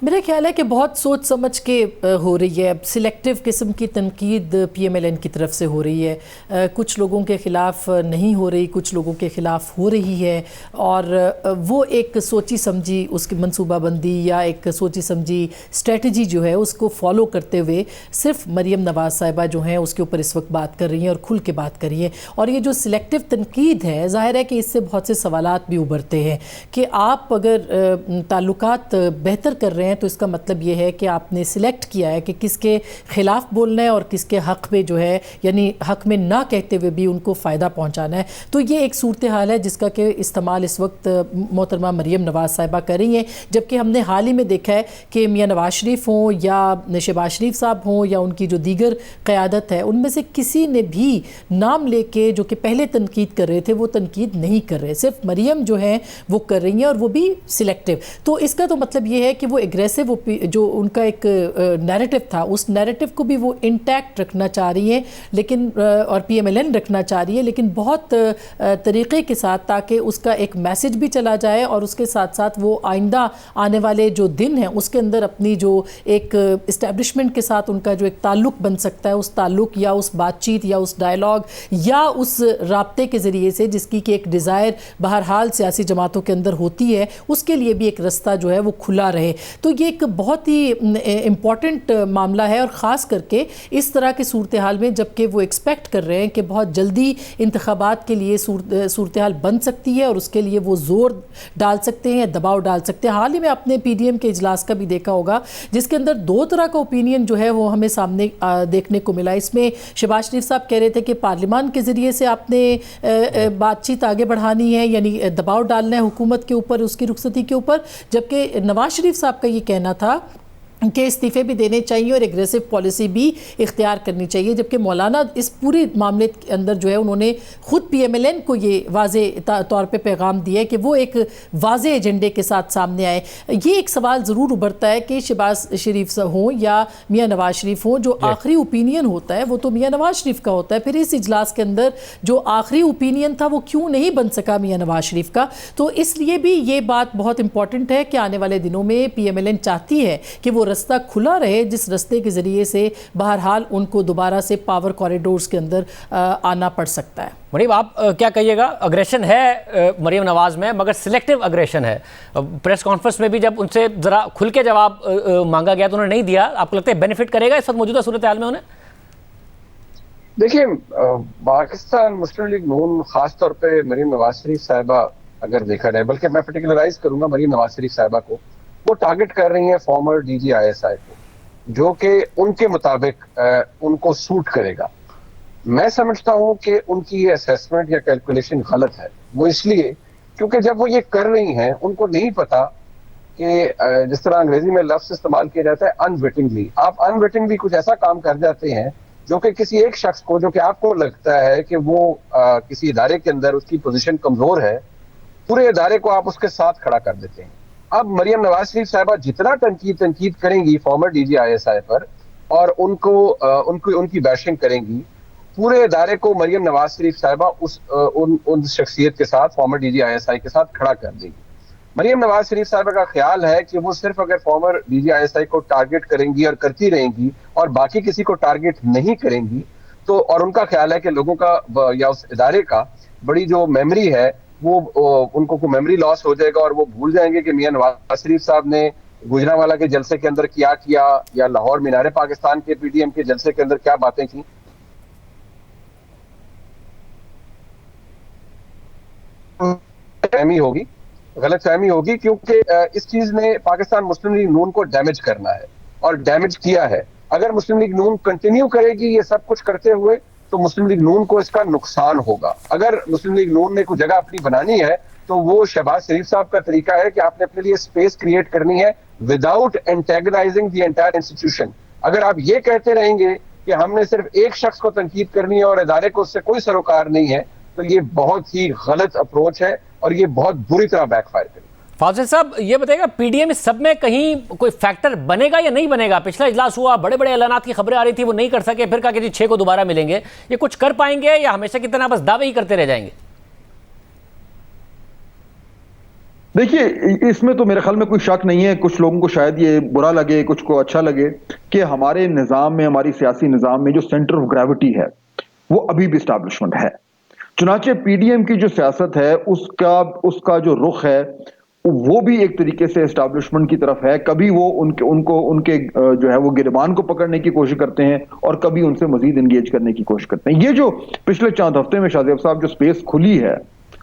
मेरा ख्याल है कि बहुत सोच समझ के हो रही है। सिलेक्टिव किस्म की तनकीद PMLN की तरफ से हो रही है, कुछ लोगों के ख़िलाफ़ नहीं हो रही, कुछ लोगों के ख़िलाफ़ हो रही है, और वो एक सोची समझी उसकी मनसूबाबंदी या एक सोची समझी स्ट्रेटजी जो है उसको फॉलो करते हुए सिर्फ मरियम नवाज साहिबा जो हैं उसके ऊपर इस वक्त बात कर रही हैं और खुल के बात कर रही हैं। और ये जो सिलेक्टिव तनकीद है, ज़ाहिर है कि इससे बहुत से सवालात भी उभरते हैं कि आप अगर ताल्लुकात बेहतर कर रहे हैं हैं तो इसका मतलब ये है कि आपने सिलेक्ट किया है कि किसके खिलाफ बोलना है और किसके हक में जो है यानी हक में ना कहते हुए भी उनको फ़ायदा पहुंचाना है। तो ये एक सूरत हाल है जिसका कि इस्तेमाल इस वक्त मोहतरमा मरीम नवाज़ साहिबा कर रही हैं, जबकि हमने हाल ही में देखा है कि मियाँ नवाज शरीफ हों या शहबाज शरीफ साहब हों या उनकी जो दीगर क़यादत है उनमें से किसी ने भी नाम लेके जो कि पहले तनकीद कर रहे थे वो तनकीद नहीं कर रहे, सिर्फ मरीम जो हैं वो कर रही हैं और वो भी सिलेक्टिव। तो इसका तो मतलब ये है कि वो एग्रेसिव जो उनका एक नैरेटिव था उस नैरेटिव को भी वो इंटैक्ट रखना चाह रही हैं, लेकिन और PMLN रखना चाह रही है, लेकिन बहुत तरीक़े के साथ ताकि उसका एक मैसेज भी चला जाए और उसके साथ साथ वो आइंदा आने वाले जो दिन हैं उसके अंदर अपनी जो एक इस्टेब्लिशमेंट के साथ उनका जो एक ताल्लुक़ बन सकता है उस ताल्लुक़ या उस बातचीत या उस डायलॉग या उस राब्ते के ज़रिए से जिसकी कि एक डिज़ायर बहरहाल सियासी जमातों के अंदर होती है उसके लिए भी एक रास्ता जो है वो खुला रहे। तो ये एक बहुत ही इम्पॉर्टेंट मामला है और ख़ास करके इस तरह की सूरत हाल में जबकि वो एक्सपेक्ट कर रहे हैं कि बहुत जल्दी इंतखाबात के लिए सूरत हाल बन सकती है और उसके लिए वो ज़ोर डाल सकते हैं, दबाव डाल सकते हैं। हाल ही में आपने PDM के इजलास का भी देखा होगा जिसके अंदर दो तरह का ओपिनियन जो है वो हमें सामने देखने को मिला। इसमें शहबाज शरीफ साहब कह रहे थे कि पार्लियामान के ज़रिए से आपने बातचीत आगे बढ़ानी है यानी दबाव डालना है हुकूमत के ऊपर उसकी रुखसती के ऊपर, जबकि नवाज शरीफ साहब का ये कहना था कि इस्तीफ़े भी देने चाहिए और एग्रेसिव पॉलिसी भी इख्तियार करनी चाहिए, जबकि मौलाना इस पूरे मामले के अंदर जो है उन्होंने ख़ुद PMLN को ये वाज़े तौर पे पैगाम दिया है कि वो एक वाज़े एजेंडे के साथ सामने आए। ये एक सवाल ज़रूर उभरता है कि शहबाज शरीफ हों या मियाँ नवाज शरीफ हों, जो आखिरी ओपिनियन होता है वो तो मियाँ नवाज शरीफ का होता है, फिर इस इजलास के अंदर जो आखिरी ओपिनियन था वो क्यों नहीं बन सका मियाँ नवाज शरीफ का। तो इसलिए भी ये बात बहुत इंपॉर्टेंट है कि आने वाले दिनों में PMLN चाहती है कि वो रास्ता खुला रहे जिस रास्ते के ज़रिए से बहरहाल उनको दोबारा से पावर कॉरिडोर्स के अंदर आना पड़ सकता है। मरीम, आप क्या कहिएगा? अग्रेशन है मरीम नवाज़ में मगर सिलेक्टिव अग्रेशन है। प्रेस कॉन्फ्रेंस में भी जब उनसे ज़रा खुल के जवाब मांगा गया तो उन्होंने नहीं दिया। आपको लगता है बेनिफिट करेगा इस वक्त मौजूदा सूरत हाल में उन्हें? देखिए, पाकिस्तान मुस्लिम लीग नून खास तौर पे मरीम नवाज शरीफ साहिबा अगर देखा जाए, बल्कि मैं पर्टिकुलराइज करूंगा मरीम नवाज शरीफ साहिबा को, वो टारगेट कर रही हैं फॉर्मर DG ISI को, जो कि उनके मुताबिक उनको सूट करेगा। मैं समझता हूं कि उनकी ये असेसमेंट या कैलकुलेशन गलत है। वो इसलिए क्योंकि जब वो ये कर रही हैं उनको नहीं पता कि जिस तरह अंग्रेजी में लफ्ज इस्तेमाल किया जाता है अनविटिंगली, आप अनविटिंगली कुछ ऐसा काम कर जाते हैं जो कि किसी एक शख्स को, जो कि आपको लगता है कि वो किसी इदारे के अंदर उसकी पोजीशन कमजोर है, पूरे इदारे को आप उसके साथ खड़ा कर देते हैं। अब मरीम नवाज शरीफ साहिबा जितना तनकीद करेंगी फॉर्मर DG ISI पर और उनकी बैशिंग करेंगी, पूरे इदारे को मरीम नवाज शरीफ साहिबा उन शख्सियत के साथ फॉर्मर DG ISI के साथ खड़ा कर देंगी। मरीम नवाज शरीफ साहिबा का ख्याल है कि वो सिर्फ अगर फॉर्मर DG ISI को टारगेट करेंगी और करती रहेंगी और बाकी किसी को टारगेट नहीं करेंगी तो, और उनका ख्याल है कि लोगों का या उस इदारे का बड़ी जो मेमोरी है वो उनको को मेमोरी लॉस हो जाएगा और वो भूल जाएंगे कि मियां नवाज शरीफ साहब ने गुजरांवाला के जलसे के अंदर क्या किया या लाहौर मीनारे पाकिस्तान के PDM के जलसे के अंदर क्या बातें की। गलतफहमी होगी क्योंकि इस चीज ने पाकिस्तान मुस्लिम लीग नून को डैमेज करना है और डैमेज किया है। अगर मुस्लिम लीग नून कंटिन्यू करेगी ये सब कुछ करते हुए तो मुस्लिम लीग नून को इसका नुकसान होगा। अगर मुस्लिम लीग नून ने कोई जगह अपनी बनानी है तो वो शहबाज शरीफ साहब का तरीका है कि आपने अपने लिए स्पेस क्रिएट करनी है विदाउट एंटेगनाइजिंग द एंटायर इंस्टीट्यूशन। अगर आप ये कहते रहेंगे कि हमने सिर्फ एक शख्स को तनकीद करनी है और इदारे को उससे कोई सरोकार नहीं है, तो ये बहुत ही गलत अप्रोच है और ये बहुत बुरी तरह बैकफायर करेगी। फाजिल साहब, ये बताइएगा PDM इस सब में कहीं कोई फैक्टर बनेगा या नहीं बनेगा? पिछला इजलास हुआ, बड़े बड़े ऐलानात की खबरें आ रही थी, वो नहीं कर सके, फिर कहा कि जी 6 को दोबारा मिलेंगे। ये कुछ कर पाएंगे या हमेशा की तरह बस दावे ही करते रह जाएंगे? देखिए, इसमें तो मेरे ख्याल में कोई शक नहीं है। कुछ लोगों को शायद ये बुरा लगे, कुछ को अच्छा लगे कि हमारे निज़ाम में, हमारी सियासी निज़ाम में जो सेंटर ऑफ ग्रेविटी है वो अभी भी इस्टेब्लिशमेंट है। चुनाचे PDM की जो सियासत है उसका जो रुख है वो भी एक तरीके से एस्टैब्लिशमेंट की तरफ है। कभी वो उनके जो है वो गिरबान को पकड़ने की कोशिश करते हैं और कभी उनसे मजीद एंगेज करने की कोशिश करते हैं। ये जो पिछले चंद हफ्ते में शाहज़ेब साहब जो स्पेस खुली है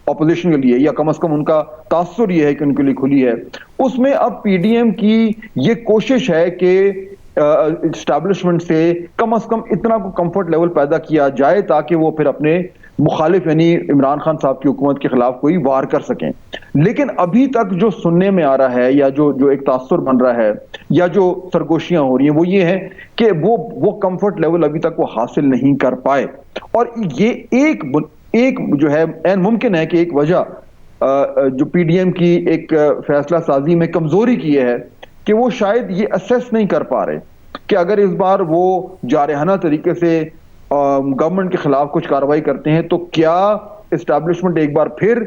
अपोजिशन के लिए, या कम से कम उनका तासुर ये है कि उनके लिए खुली है, उसमें अब पीडीएम की ये कोशिश है कि एस्टैब्लिशमेंट से कम इतना को कंफर्ट लेवल पैदा किया जाए ताकि वो फिर अपने मुखालिफ यानी इमरान खान साहब की हुकूमत के खिलाफ कोई वार कर सकें। लेकिन अभी तक जो सुनने में आ रहा है या जो एक तासुर बन रहा है या जो सरगोशियां हो रही हैं वो ये है कि वो कंफर्ट लेवल अभी तक वो हासिल नहीं कर पाए। और ये एक जो है ऐन मुमकिन है कि एक वजह जो पीडीएम की एक फैसला साजी में कमजोरी की है कि वो शायद ये असेस नहीं कर पा रहे कि अगर इस बार वो जारहाना तरीके से गवर्नमेंट के खिलाफ कुछ कार्रवाई करते हैं तो क्या एस्टैब्लिशमेंट एक बार फिर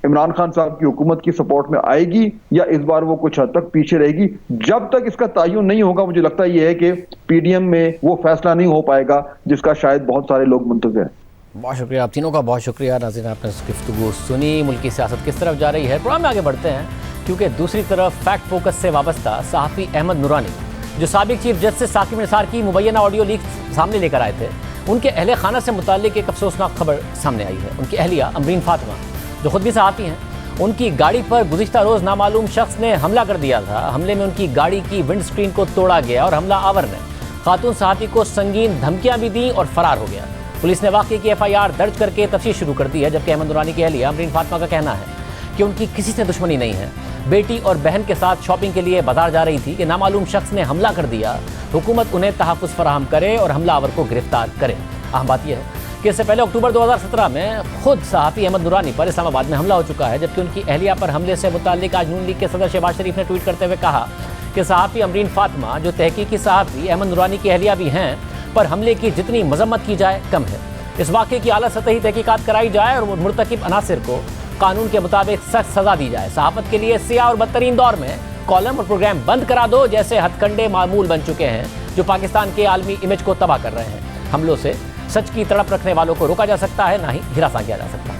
इमरान खान साहब की हुकूमत की सपोर्ट में आएगी या इस बार वो कुछ हद तक पीछे रहेगी। जब तक इसका तयन नहीं होगा मुझे लगता यह है कि पीडीएम में वो फैसला नहीं हो पाएगा जिसका शायद बहुत सारे लोग मुंतज़िर हैं। बहुत शुक्रिया, आप तीनों का बहुत शुक्रिया। नाज़रीन, आपने गुफ्तगू सुनी, मुल्क की सियासत किस तरफ जा रही है। प्रोग्राम में आगे बढ़ते हैं क्योंकि दूसरी तरफ फैक्ट फोकस से वाबस्ता सहाफ़ी अहमद नूरानी जो साबिक चीफ जस्टिस साकिब निसार की मुबैना ऑडियो लीक सामने लेकर आए थे, उनके अहले खाना से मुताल्लिक एक अफसोसनाक खबर सामने आई है। उनकी अहलिया अमरीन फातिमा जो खुद भी सहाफ़ी हैं, उनकी गाड़ी पर गुज़िश्ता रोज़ नामालूम शख्स ने हमला कर दिया था। हमले में उनकी गाड़ी की विंड स्क्रीन को तोड़ा गया और हमला आवर ने खातून सहाफ़ी को संगीन धमकियाँ भी दी और फरार हो गया। पुलिस ने वाक़े की FIR दर्ज करके तफ्तीश शुरू कर दी है, जबकि अहमद नूरानी की अहलिया अमरीन फातिमा का कहना है कि उनकी किसी से दुश्मनी नहीं है। बेटी और बहन के साथ शॉपिंग के लिए बाजार जा रही थी कि नामालूम शख्स ने हमला कर दिया। हुकूमत उन्हें तहफ़्फ़ुज़ फराहम करे और हमलावर को गिरफ्तार करे। अहम बात यह है कि इससे पहले अक्टूबर 2017 में खुद सहाफ़ी अहमद नूरानी पर इस्लामाबाद में हमला हो चुका है, जबकि उनकी अहलिया पर हमले से मुताल्लिक आज नून लीग के सदर शहबाज शरीफ ने ट्वीट करते हुए कहा कि सहाफ़ी अमरीन फातिमा जो तहकीकी सहाफ़ी अहमद नूरानी की अहलिया भी हैं, पर हमले की जितनी मजम्मत की जाए कम है। इस वाक़े की आला सतही तहकीकात कराई जाए और मुर्तकिब अनासिर को कानून के मुताबिक सख्त सज़ा दी जाए। सहाफ़त के लिए सियाह और बदतरीन दौर में कॉलम और प्रोग्राम बंद करा दो जैसे हथकंडे मामूल बन चुके हैं जो पाकिस्तान के आलमी इमेज को तबाह कर रहे हैं। हमलों से सच की तड़प रखने वालों को रोका जा सकता है, ना ही हिरासा किया जा सकता।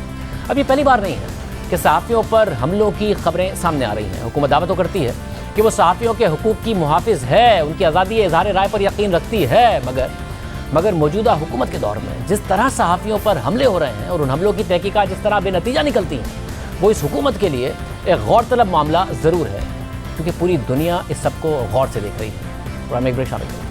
अभी पहली बार नहीं है कि सहाफ़ियों पर हमलों की खबरें सामने आ रही हैं। हुकूमत दावा तो करती है कि वो सहाफ़ियों के हुकूक की मुहाफ़िज़ है, उनकी आज़ादी इज़हार राय पर यकीन रखती है, मगर मौजूदा हुकूमत के दौर में जिस तरह सहाफ़ियों पर हमले हो रहे हैं और उन हमलों की तहकीकात जिस तरह बेनतीजा निकलती हैं, वो इस हुकूमत के लिए एक गौर तलब मामला ज़रूर है, क्योंकि पूरी दुनिया इस सब को गौर से देख रही है। और हम एक ब्रेक शामिल करें।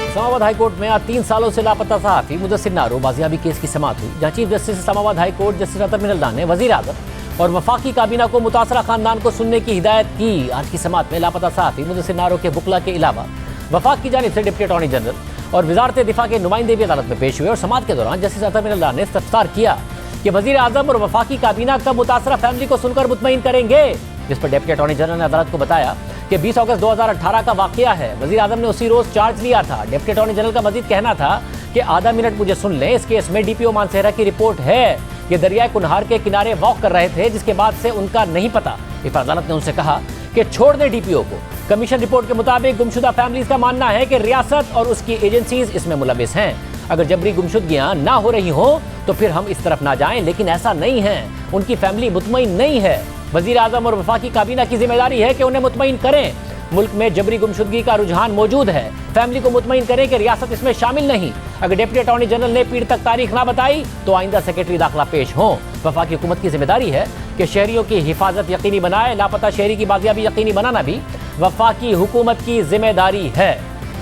इस्लामाबाद हाई कोर्ट में आज 3 सालों से लापता सहाफ़ी मुदस्सिर नारो बाजियाबी केस की समाअत हुई, जहाँ chief justice Islamabad high court justice Athar Minallah ने वज़ीर आज़म और वफाकी काबीना को मुतासरा खानदान को सुनने की हिदायत की। आज की समाअत में लापता सहाफ़ी मुदस्सिर नारो के बुकला के अलावा वफाक की जानिब से डिप्टी अटॉर्नी जनरल और वजारत दिफा के नुमाइंदे भी अदालत में पेश हुए और समाअत के दौरान जस्टिस अतर मिनल्लाह ने इस्तफसार किया कि वज़ीर आज़म और वफाकी काबीना कब मुतासरा फैमिली को सुनकर मुतमईन करेंगे, जिस पर डिप्टी अटॉर्नी जनरल ने अदालत को बताया कि 20 अगस्त 2018 का वाक़या है। वज़ीर आज़म ने उसी रोज़ चार्ज लिया था। डिप्टी अटॉर्नी जनरल का मजीद कहना था कि आधा मिनट मुझे सुन लें, इस केस में DPO मानसेहरा की रिपोर्ट है। ये दरियाए कुनहार के किनारे वॉक कर रहे थे, जिसके बाद से उनका नहीं पता। इस पर अदालत ने उनसे कहा कि छोड़ दें DPO को। कमीशन रिपोर्ट के मुताबिक गुमशुदा फैमिलीज का मानना है कि रियासत और उसकी एजेंसीज इसमें मुलविस हैं। अगर जबरी गुमशुदगियां ना हो रही हो तो फिर हम इस तरफ ना जाएं, लेकिन ऐसा नहीं है। उनकी फैमिली मुतमईन नहीं है। वज़ीर आज़म और वफाकी काबीना की जिम्मेदारी है कि उन्हें मुतमईन करें। मुल्क में जबरी गुमशुदगी का रुझान मौजूद है। फैमिली को मुतमईन करें कि रियासत इसमें शामिल नहीं। अगर डिप्टी अटॉर्नी जनरल ने पीर तक तारीख ना बताई तो आइंदा सेक्रेटरी दाखिला पेश हों। वफाकी हुकूमत की जिम्मेदारी है कि शहरियों की हिफाजत यकीनी बनाए। लापता शहरी की बाजियाबी यकीनी बनाना भी वफाकी हुकूमत की जिम्मेदारी है।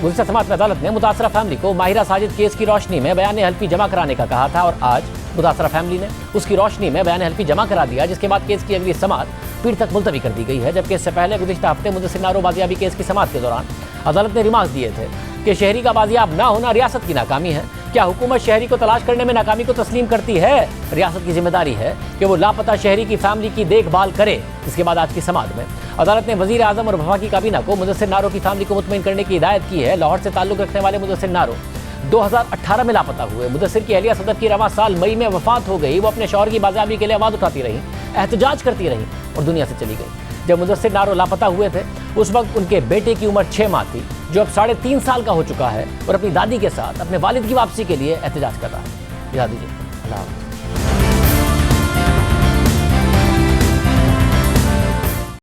गुज़िश्ता समाअत में अदालत ने मुतासरा फैमिली को माहिरा साजिद केस की रोशनी में बयान हल्फी जमा कराने का कहा था और आज मुतासरा फैमिली ने उसकी रोशनी में बयान हल्फी जमा करा दिया, जिसके बाद केस की अगली समाअत पीर तक मुलतवी कर दी गई है। जबकि इससे पहले गुज़िश्ता हफ्ते मुदस्सिर नारो बाजियाबी केस की समाअत के दौरान अदालत ने रिमार्क दिए थे कि शहरी का बाजियाब ना होना रियासत की नाकामी है। क्या हुकूमत शहरी को तलाश करने में नाकामी को तस्लीम करती है? रियासत की जिम्मेदारी है कि वो लापता शहरी की फैमिली की देखभाल करे। इसके बाद आज की समाअत में अदालत ने वज़ीर आज़म और वफाकी काबीना को मुदस्सिर नारो की फैमिली को मुतमईन करने की हिदायत की है। लाहौर से ताल्लुक़ रखने वाले मुदस्सिर नारो 2018 में लापता हुए। मुदस्सिर की अहलिया सदर की रवां साल मई में वफात हो गई। वो अपने शौहर की बाजियाबी के लिए आवाज़ उठाती रही, एहतजाज करती रही और दुनिया से चली गई। जब मुदस्सिर नारो लापता हुए थे उस वक्त उनके बेटे की उम्र 6 माह थी, जो अब 3.5 साल का हो चुका है और अपनी दादी के साथ अपने वालिद की वापसी के लिए एहतजाज कर रहा है। याद दीजिए। अल्लाह हाफ़िज़।